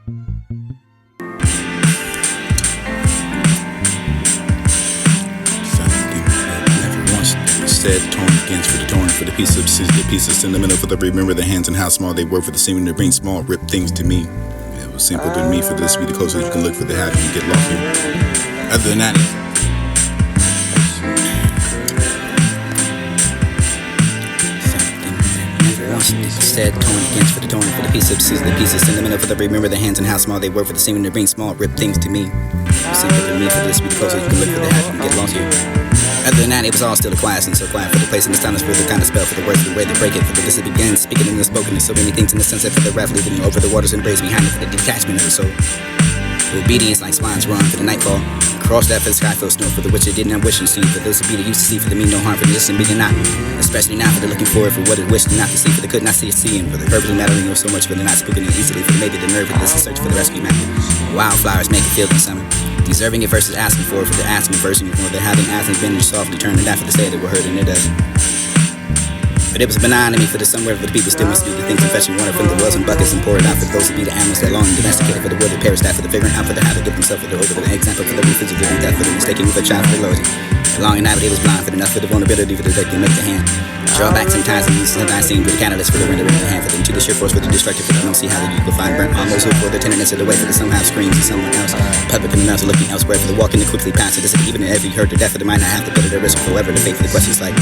Said torn against for the torn for the piece of scissors, the pieces sentimental for the remember the hands and how small they were for the seeming to bring small rip things to me. It was simple to me for this to be the closest you can look for the happy and get lost here. Other than that, said torn against for the torn for the piece of scissors, the pieces sentimental for the remember the hands and how small they were for the seeming to bring small rip things to me. It was simple to me for this to be the closest you can look for the happy and get lost here. Other than that, it was all still a quiet and so quiet for the place and the silence for the kind of spell for the words, for the way they break it, for the this it begins, speaking in the spoken, and so many things in the sunset for the raft leaving over the waters and embrace behind it for the detachment of the soul. For obedience like swines run for the nightfall, cross that for the sky full snow for the which it did not wish and see, for those who be the used to see, for the mean no harm, for the distant being not, especially now for the looking forward for what it wished not to see, for the could not see it seeing, for the verbally mattering of so much, for the not spoken it easily, for maybe the nerve of this search for the rescue map. Wildflowers make it feel in summer. Deserving it versus asking for it, for the asking version or the having asking been softly turned and that for the say that we're hurting it doesn't. But it was benign to me for the somewhere for the people still must do the things and fetching water from the wells and buckets and pour it out for those who be the animals that long and domesticated for the word that perish that for the figuring out for the how to give themselves for the over the example for the refuse of giving death for the mistaking with a child for the loyalty. Long and it was blind for the enough for the vulnerability for the victim make the hand. Draw back sometimes and sometimes seen with the catalyst for the rendering the hand for them to the sheer force for the destructive for the don't see how the youth will find burnt almost for the tenderness of the way for the somehow screams to someone else. Public and announced looking elsewhere for the walking to quickly pass it. This even if you heard the death of the mind not have to put it at risk forever the fate for the questions like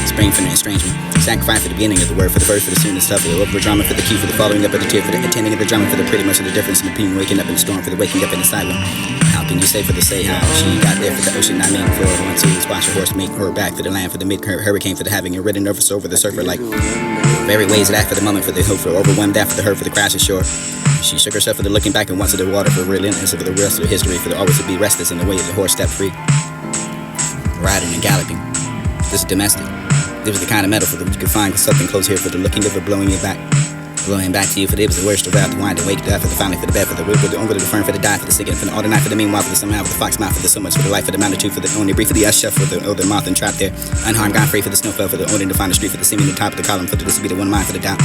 spring for the estrangement. Sacrifice for the beginning of the word for the first for the soon and stuff for the over drama for the key for the following up of the tear for the attending of the drama for the pretty much of the difference in the pain waking up in the storm for the waking up in the silent. How can you say for the say how she got there for the ocean I mean for one two watch a horse make her back for the land for the mid hurricane for the having a ridden nervous over the surfer like very ways of that for the moment for the hope for overwhelmed that for the hurt for the crash ashore. She shook herself for the looking back and once to the water for relentless for the rest of history for the always to be restless in the way of the horse stepped free. Riding and galloping. This is domestic. This was the kind of metal for the you could find something close here for the looking of it blowing it back. Blowing back to you for the it was the worst around the wind to wake death for the family for the bed for the whip for the over the firm for the die for the sick for the all the night for the meanwhile for the somehow for the fox mouth for the so much for the life for the magnitude for the only brief for the chef for the older moth and trap there unharmed gone free for the snowfell for the only to find the street for the seeming the top of the column for the this will be the one mind for the doubt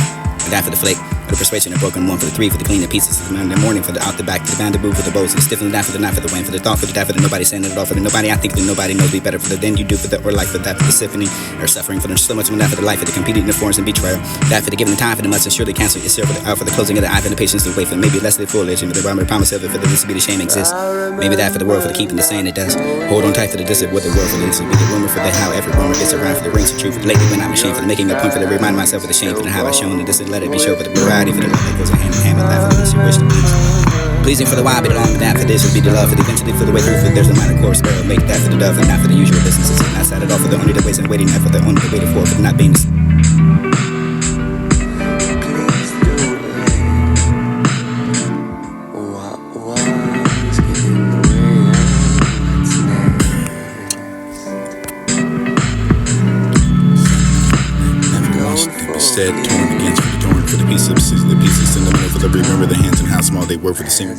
for that for the flake for the persuasion and broken one for the three for the clean the pieces for the morning for the out the back for the bamboo for the bows and stiffening down for the night for the wind for the thought for the die for the nobody saying it all for the nobody I think that nobody knows me better for the than you do for the or life for that for the symphony or suffering for the so much from that for the life for the competing in the forms and betrayal that for the giving the time for the must and surely cancel yourself for the out for the closing of the eye for the patience to wait for maybe less than foolish and for the rhyme of the promise of it for the this to be the shame exists maybe that for the world for the keeping the saying it does hold on tight for the this what the world for this will be the rumor for the how every rumor gets around for the rings of truth for the lately when I'm ashamed for the making a point for the remind myself of the shame for the how I shown and this and let it be show for the variety for the love that goes hand in hand with that for the this you wish to please pleasing for the why be the long that for this would be the love for the eventually for the way through for there's a minor course girl make that for the dove and not for the usual businesses and I set it off for the only the ways and waiting not for the only the waiting for the not being said torn against for the torn for the pieces sentimental for the remember the hands and how small they were for the singer.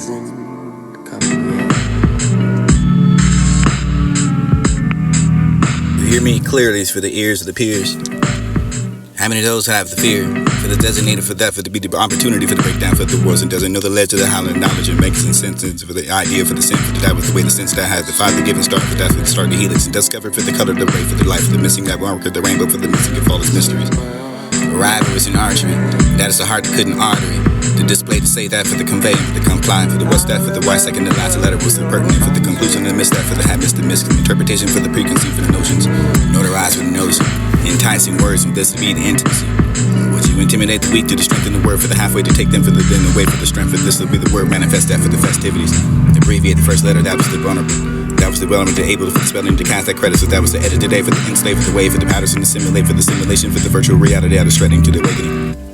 You hear me clearly is for the ears of the peers. How many of those have the fear for the designated for that for to be the opportunity for the breakdown for the wars and doesn't know the ledge of the howling knowledge and makes sense for the idea for the sin for that was the way the sense that has the father given start for that for the start the helix and discover for the color the way for the life for the missing that one for the rainbow for the missing of all its mysteries. Rivalries in archery, that is the heart that couldn't artery. The display to say that for the conveying, for the complying, for the what's that, for the why second, the last letter was the pertinent, for the conclusion, the miss that, for the habits, the misinterpretation, for the preconceived, for the notions, notarized with the notion, enticing words, and this to be the intimacy. Would you intimidate the weak to the strength in the word, for the halfway to take them for the then away for the strength, for this will be the word, manifest that for the festivities. Abbreviate the first letter, that was the vulnerable. That was the well to able for the spelling to cast that credit. So that was the edit today for the enslave for the way for the patterns and the simulate for the simulation for the virtual reality out of shredding to the awakening.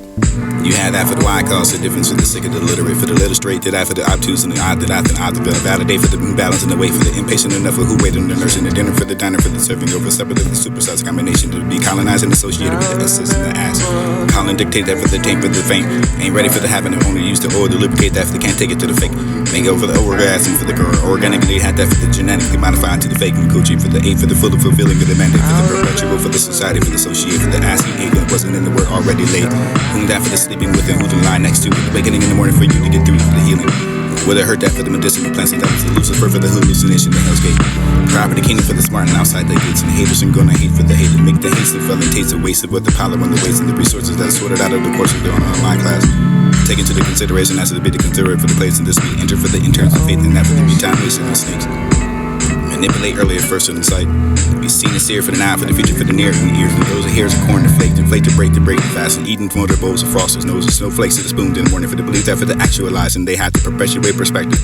You had that for the why cause the difference for the sick of the literate for the literate did I for the obtuse and the odd that I for the validate for the imbalance and the wait for the impatient enough for who waited on the nurse and the dinner for the diner for the serving over separate of the supersize combination to be colonized and associated with the assist and the ass. Colin dictate that for the taint for the faint ain't ready for the having it only used to oil to lubricate that for the can't take it to the fake. Make over the orgasm for the girl organically had that for the genetically modified to the fake and coochie for the eight for the full of fulfilling for the mandate for the perpetual for the society for the associate for the ass he ate when it wasn't in the word already late. Whom that for the sleeping with and who to lie next to with the awakening in the morning for you to get through for the healing. Will it hurt that for the medicinal plants and devils, the Lucifer for the hallucination, the hell's gate. Pride for the kingdom for the smart and outside the gates. And haters and gonna hate for the hater. Make the haste and felon taste of wasted with the power on the ways and the resources that sorted out of the course of their own online class. Take into the consideration as to be the considerate for the place in this meet. Enter for the interns of faith and that for the be time wasted and snakes. Manipulate earlier first in the sight. Be seen and seared for the now, for the future, for the near, and the ears. And those are hairs of corn to flake, to break, to break fast. And eating from their bowls of frosters, noses, snowflakes to the spoon in the morning. For the belief that for the actualizing, they have to perpetuate perspective.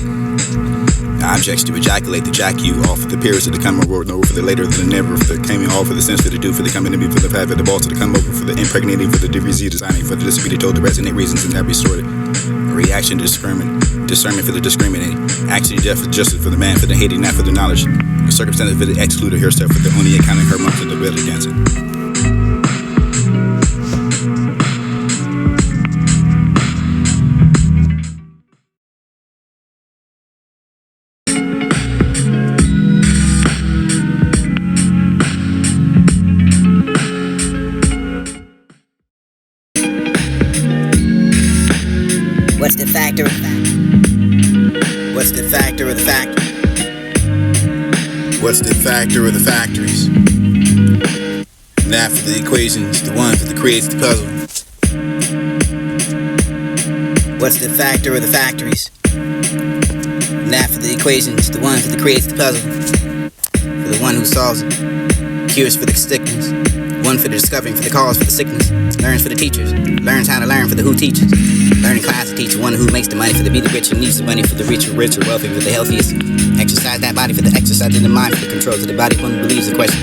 Objects to ejaculate, the jack you, all for the periods to the come over, no for the later than the never, for the coming, all for the sense, for the do, for the coming to be, for the path, for the ball to the come over, for the impregnating, for the disease designing, for the disability told, the resonate reasons and that restored it. Reaction to discernment for the discriminating, action to justice for the man, for the hating, not for the knowledge, the circumstances for the excluded hairstyle, for the only accounting her month of the belly dancing. What's the factor of fact? What's the factor of the factor? What's the factor of the factories? That for the equations, the one for the creates the puzzle. What's the factor of the factories? That for the equations, the one for the creates the puzzle. For the one who solves it, cures for the sickness. One for the discovering, for the cause, for the sickness. Learns for the teachers, learns how to learn for the who teaches. Learning class to teach one who makes the money for the be the rich and needs the money for the richer, wealthy, for the healthiest. Exercise that body for the exercise in the mind, for the controls of the body. One who believes the question.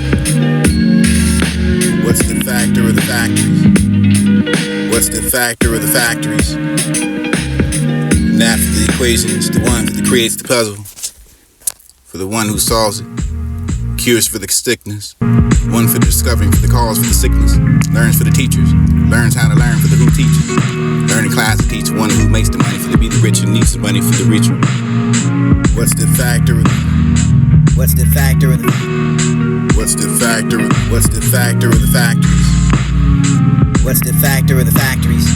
What's the factor of the factories? What's the factor of the factories? That for the equations, the one for the creates the puzzle. For the one who solves it, cures for the sickness. One for the discovering, for the cause, for the sickness. Learns for the teachers, learns how to learn for the who teaches. Learning class to teach one who makes the money for the be the rich and needs the money for the richer. What's the factor of the? What's the factor of the? What's the factor of? What's the factor of the factories? What's the factor of the factories?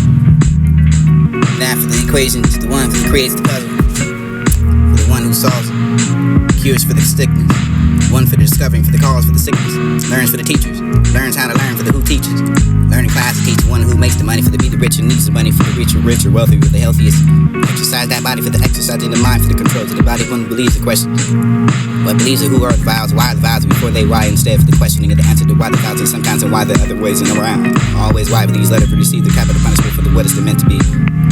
That for the equations, the one who creates the puzzle. For the one who solves it, cures for the sickness. One for the discovering, for the cause, for the sickness. Learns for the teachers, learns how to learn for the who teaches. Learning class to teach one who makes the money for the be the rich and needs the money for the richer, wealthy, for the healthiest. Exercise that body for the exercise in the mind, for the controls of the body. One believes the question. What believes it? Who are the vows? Why are the vows before they why? Instead for the questioning of the answer to why the vows and sometimes and why the other ways and around. Always why believes let it receive the capital punishment for the what is the meant to be.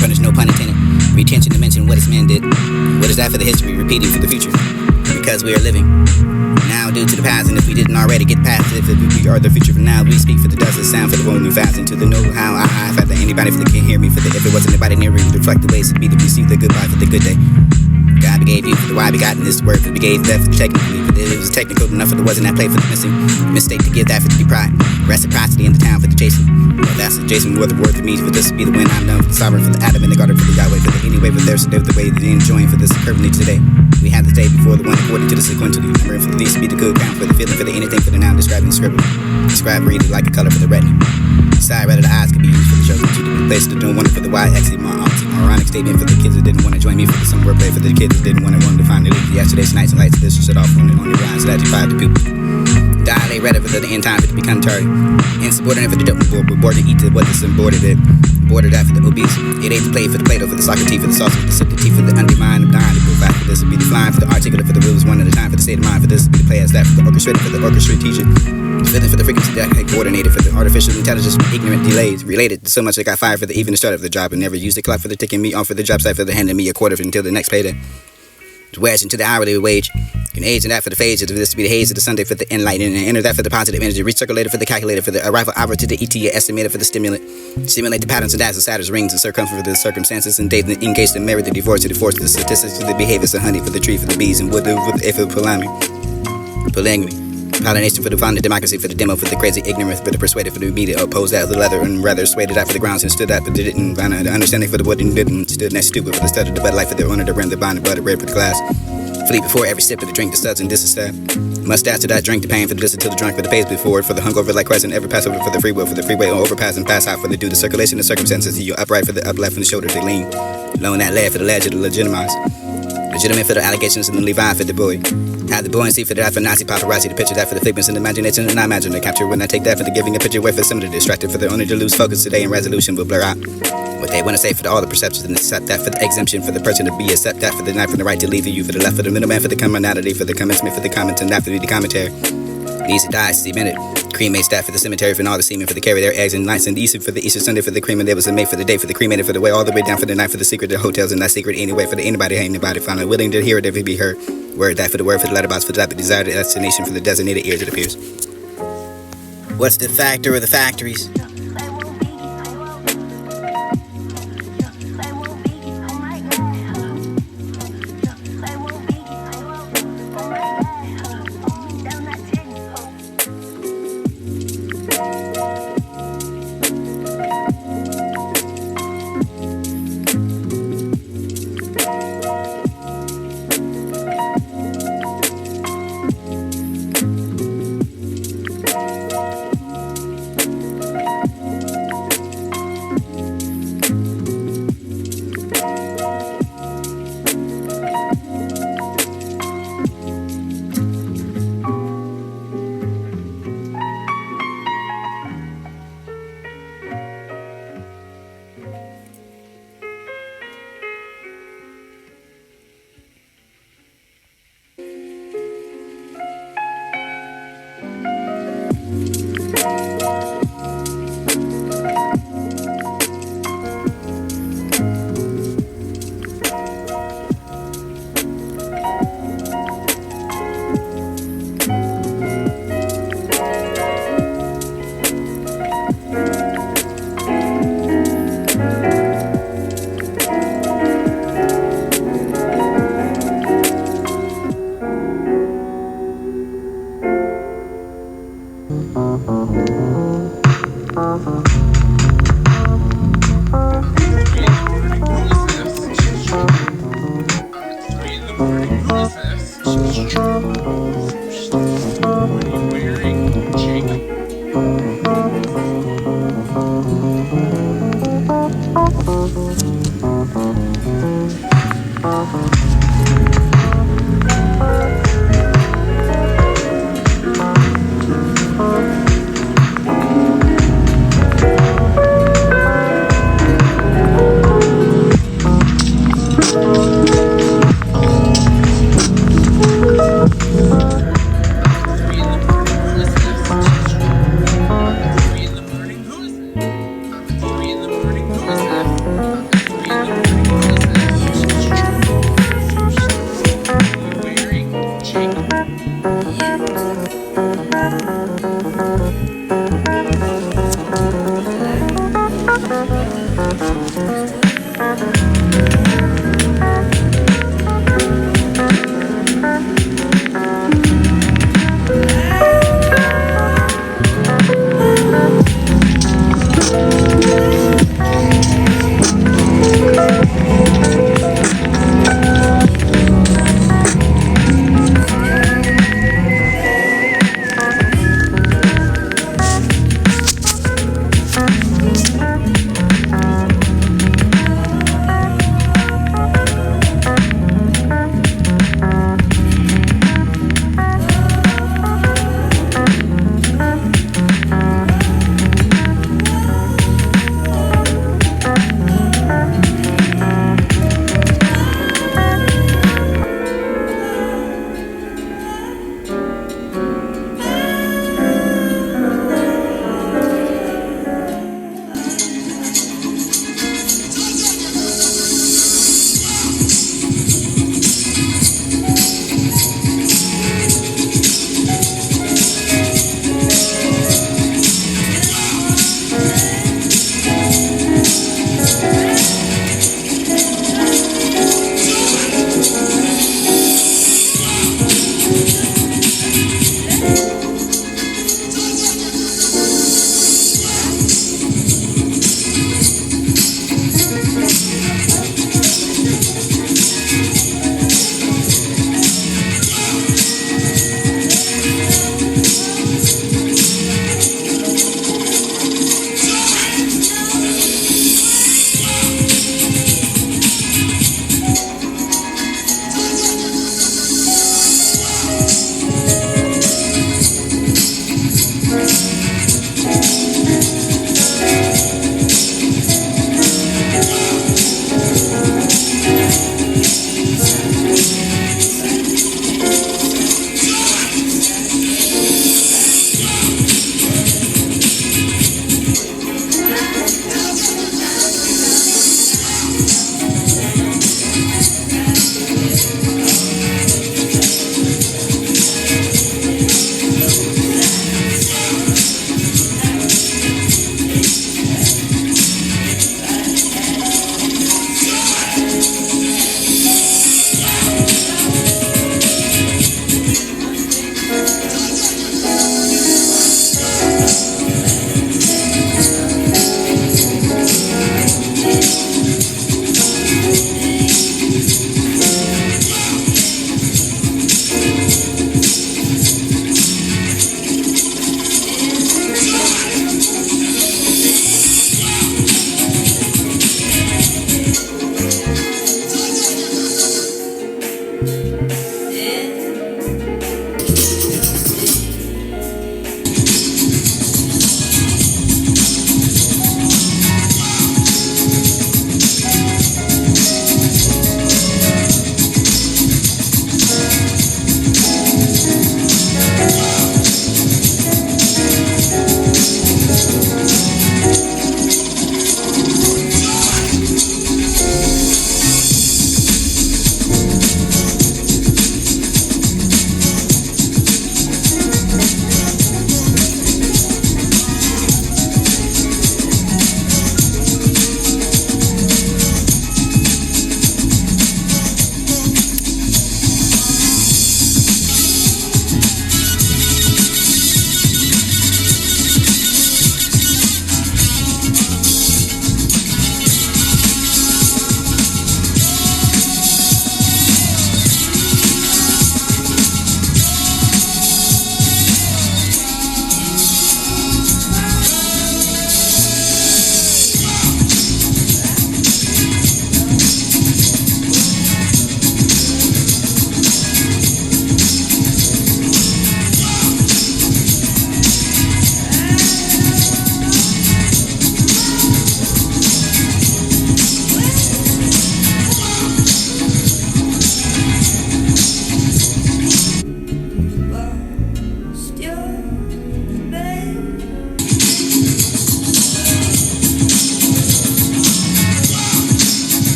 Punish no pun intended. Retention to mention what its men did. What is that for the history? Repeating for the future. Because we are living now due to the past, and if we didn't already get past it, if we are the future from now, we speak for the dust, the sound for the one who fast into the know how I for the anybody for the can't hear me for the if it wasn't anybody near me to reflect the ways to be to receive the goodbye for the good day. God gave you for the why begotten this word for the gave that for the technically for the, it was technical enough for the wasn't that play for the missing mistake to give that for to be pride reciprocity in the town for the Jason. Well, that's the Jason word the word for me for this to be the win I'm done for the sovereign for the Adam in the garden for the Yahweh for the anyway for theirs to live the way that they enjoying for this currently today. We had the day before the one according to the sequentially remember for the least to be the good count for the feeling for the anything for the noun describing the scribble. Describe read it like a color for the retina. Side rather the eyes could be used for the show to the place to do one for the why ironic statement for the kids that didn't want to join me for the some wordplay for the kids that didn't want to find the lead. Yesterday's nights and lights this shut off on the ground so that you fired the people. Dilate ready for the end time for it to become tardy. Insubordinate for the dope board to eat to what is embroidered it. Bordered that for the obese. It ain't the play for the Play-Doh for the soccer tee for the sauce for the sip the tea for the undermined of dying to go back for this will be the flying for the articulate for the rules one at a time for the state of mind for this will be the play as that for the orchestrator for the orchestrated teacher. Feeling for the frequency that had coordinated for the artificial intelligence ignorant delays related so much I got fired for the even the start of the job and never used the clock for the ticking me on for the job site for the handing me a quarter until the next payday. To wedge into the hourly wage. Can age and that for the phase of this to be the haze of the Sunday for the enlightening and enter that for the positive energy. Recirculator for the calculator for the arrival hour to the ETA estimator for the stimulant. Stimulate the patterns and dazzle satyrs rings and circumference for the circumstances and date engage the merit the divorce to the force to the statistics to the behaviors the honey for the tree for the bees and wood for the if of polygamy. Pollination for the founded democracy for the demo for the crazy ignorance for the persuaded for the media opposed that the leather and rather swayed that for the grounds and stood that but didn't find the understanding for the what and didn't stood that stupid for the stud of the bud life for the owner the brand the bond the butter bread for the glass. Fleet before every sip of the drink, the studs and this is that. Mustache to that drink, the pain for the listen till the drunk for the pace before for the hungover like crescent, every pass over for the free will for the freeway or overpass and pass out for the do the circulation, the circumstances, you upright for the up left and the shoulder, they lean. Loan that lead for the ledge of the legitimize. Legitimate for the allegations and the Levi for the boy. Have the buoyancy for that for Nazi paparazzi, the picture that for the figments and imagination, and I imagine the capture when I take that for the giving a picture away for some of the distracted for the only to lose focus today and resolution will blur out what they want to say for all the perceptions and accept that for the exemption for the person to be accept that for the knife and the right to leave you for the left for the middleman for the commonality for the commencement for the comments and that for the commentary. Needs to die, cemented. Cremate staff for the cemetery for all the semen for the carry their eggs and nights and Easter for the Easter Sunday for the cream and there was a mate for the day for the cremated for the way all the way down for the night for the secret the hotels and that secret anyway for the anybody hating anybody finally willing to hear it if it be heard. Word that for the word for the letterbox for the type of desired destination for the designated ears it appears. What's the factor of the factories?